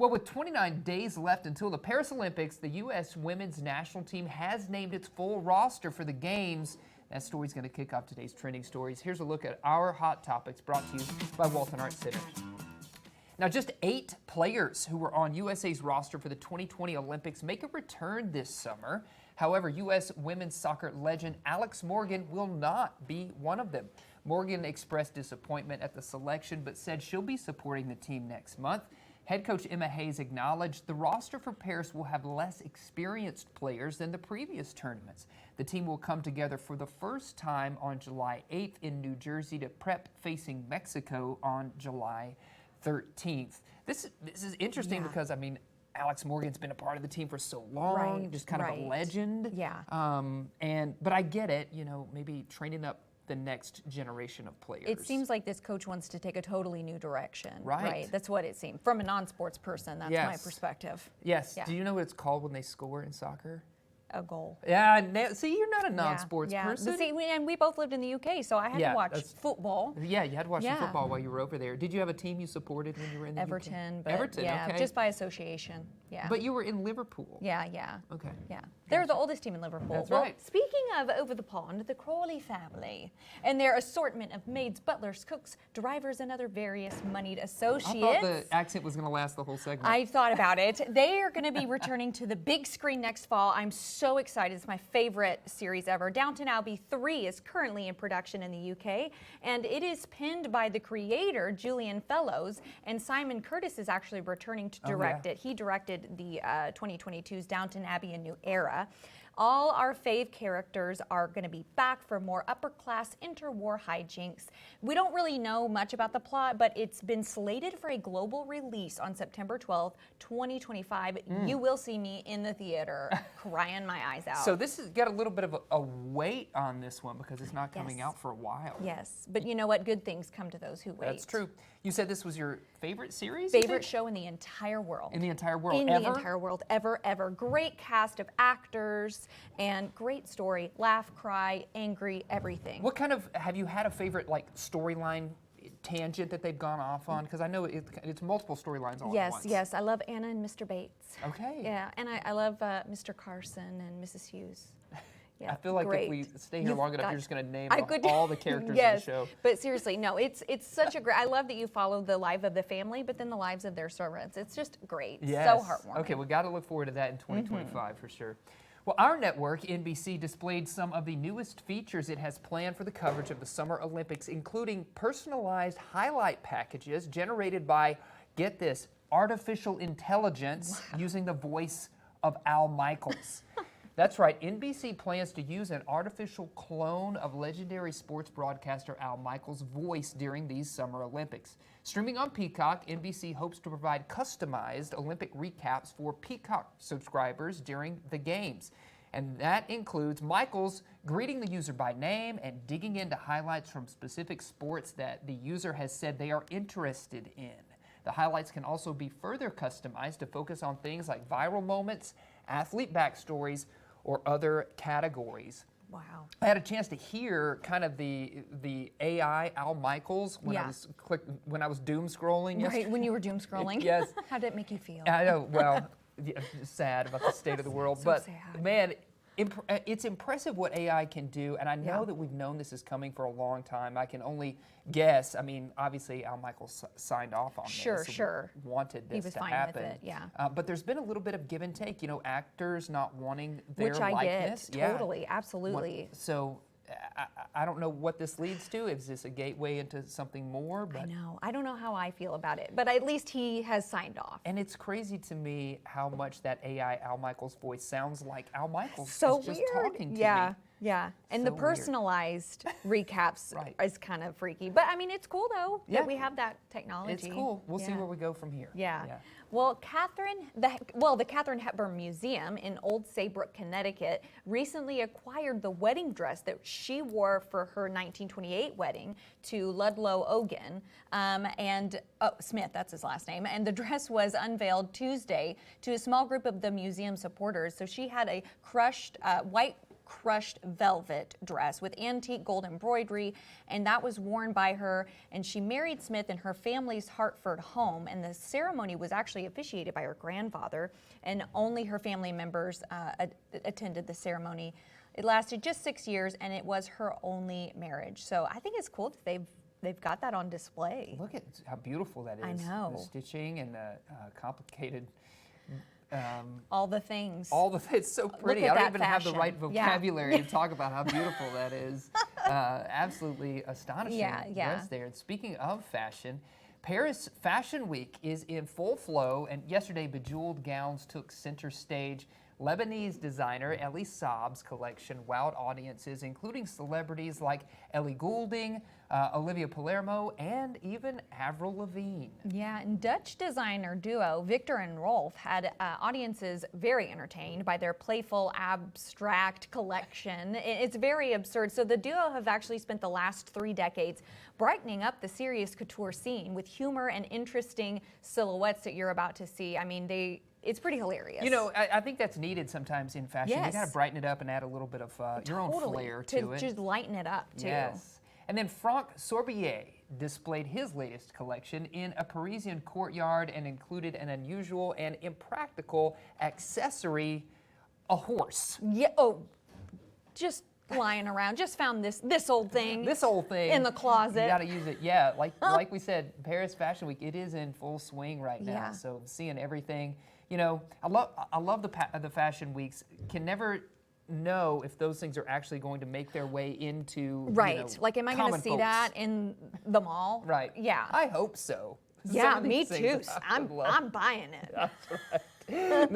Well, with 29 days left until the Paris Olympics, the U.S. women's national team has named its full roster for the Games. That story's going to kick off today's trending stories. Here's a look at our hot topics brought to you by Walton Arts Center. Now, just 8 players who were on USA's roster for the 2020 Olympics make a return this summer. However, U.S. women's soccer legend Alex Morgan will not be one of them. Morgan expressed disappointment at the selection, but said she'll be supporting the team next month. Head coach Emma Hayes acknowledged the roster for Paris will have less experienced players than the previous tournaments. The team will come together for the first time on July 8th in New Jersey to prep facing Mexico on July 13th. This is interesting because, I mean, Alex Morgan's been a part of the team for so long, just kind of a legend. Yeah. But I get it, you know, maybe training up the next generation of players. It seems like this coach wants to take a totally new direction. Right. That's what it seemed. From a non-sports person, that's my perspective. Yes. Yeah. Do you know what it's called when they score in soccer? A goal. Yeah, see, you're not a non-sports person. But see, and we both lived in the UK, so I had to watch football. Yeah, you had to watch some football while you were over there. Did you have a team you supported when you were in the Everton, UK? But Everton, okay. Just by association. Yeah. But you were in Liverpool. Yeah. Okay. Yeah. They're the oldest team in Liverpool. That's well, right. Speaking of over the pond, the Crawley family and their assortment of maids, butlers, cooks, drivers, and other various moneyed associates. I thought the accent was going to last the whole segment. I thought about it. They are going to be returning to the big screen next fall. I'm so excited. It's my favorite series ever. Downton Abbey 3 is currently in production in the UK, and it is penned by the creator, Julian Fellows, and Simon Curtis is actually returning to direct it. He directed the 2022's Downton Abbey: A New Era. All our fave characters are going to be back for more upper-class interwar hijinks. We don't really know much about the plot, but it's been slated for a global release on September 12th, 2025. You will see me in the theater crying my eyes out. So this has got a little bit of a weight on this one because it's not coming out for a while. Yes, but you know what? Good things come to those who wait. That's true. You said this was your favorite series? Favorite show in the entire world. In the entire world, In the entire world, ever. Great cast of actors and great story. Laugh, cry, angry, everything. What kind of, have you had a favorite like storyline tangent that they've gone off on? Because I know it's multiple storylines all at once. Yes. I love Anna and Mr. Bates. Okay. Yeah, and I love Mr. Carson and Mrs. Hughes. Yeah, I feel like if we stay here long enough, you're just going to name all the characters in the show. But seriously, no, it's such a great. I love that you follow the life of the family, but then the lives of their servants. It's just great. Yes. So heartwarming. Okay, we got to look forward to that in 2025 for sure. Well, our network, NBC, displayed some of the newest features it has planned for the coverage of the Summer Olympics, including personalized highlight packages generated by, get this, artificial intelligence using the voice of Al Michaels. That's right, NBC plans to use an artificial clone of legendary sports broadcaster Al Michaels' voice during these Summer Olympics. Streaming on Peacock, NBC hopes to provide customized Olympic recaps for Peacock subscribers during the Games. And that includes Michaels greeting the user by name and digging into highlights from specific sports that the user has said they are interested in. The highlights can also be further customized to focus on things like viral moments, athlete backstories, or other categories. Wow. I had a chance to hear kind of the AI Al Michaels when I was doom scrolling yesterday. Right, when you were doom scrolling. Yes. How did it make you feel? I know, well, sad about the state of the world. So but sad. man, it's impressive what AI can do, and I know that we've known this is coming for a long time. I can only guess. I mean, obviously, Al Michaels signed off on this. Sure. Wanted this He was to fine happen. with it, yeah. But there's been a little bit of give and take. You know, actors not wanting their Which I likeness. get, totally, absolutely. So I don't know what this leads to. Is this a gateway into something more? But I know. I don't know how I feel about it, but at least he has signed off. And it's crazy to me how much that AI Al Michaels voice sounds like Al Michaels So is just weird. talking to me. Yeah. And So the weird. personalized recaps is kind of freaky. But I mean, it's cool though that we have that technology. It's cool. We'll see where we go from here. Yeah. Well, the Katharine Hepburn Museum in Old Saybrook, Connecticut, recently acquired the wedding dress that she wore for her 1928 wedding to Ludlow Ogan Smith. That's his last name. And the dress was unveiled Tuesday to a small group of the museum supporters. So she had a crushed white crushed velvet dress with antique gold embroidery, and that was worn by her. And she married Smith in her family's Hartford home, and the ceremony was actually officiated by her grandfather, and only her family members attended the ceremony. It lasted just 6 years, and it was her only marriage. So I think it's cool that they've got that on display. Look at how beautiful that is. I know. The stitching and the complicated. All the things. It's so pretty. Look at I don't that even have the fashion. right Yeah. vocabulary to talk about how beautiful that is. Absolutely astonishing dress there. And speaking of fashion, Paris Fashion Week is in full flow, and yesterday bejeweled gowns took center stage. Lebanese designer Elie Saab's collection wowed audiences, including celebrities like Ellie Goulding, Olivia Palermo, and even Avril Lavigne. Yeah, and Dutch designer duo Victor and Rolf had audiences very entertained by their playful abstract collection. It's very absurd. So the duo have actually spent the last 3 decades brightening up the serious couture scene with humor and interesting silhouettes that you're about to see. I mean, it's pretty hilarious. You know, I think that's needed sometimes in fashion. Yes. You got to brighten it up and add a little bit of your own flair to it. Just lighten it up, too. Yes. And then Franck Sorbier displayed his latest collection in a Parisian courtyard and included an unusual and impractical accessory, a horse. Yeah. Just lying around. Just found this old thing. This old thing. In the closet. You got to use it. Yeah, like we said, Paris Fashion Week, it is in full swing right now. Yeah. So seeing everything, you know, I love the fashion weeks. Can never know if those things are actually going to make their way into Right. You know, like, am I going to common see folks. that in the mall? Right. Yeah. I hope so. Some Yeah, of these me things too. I would love. I'm buying it. That's right.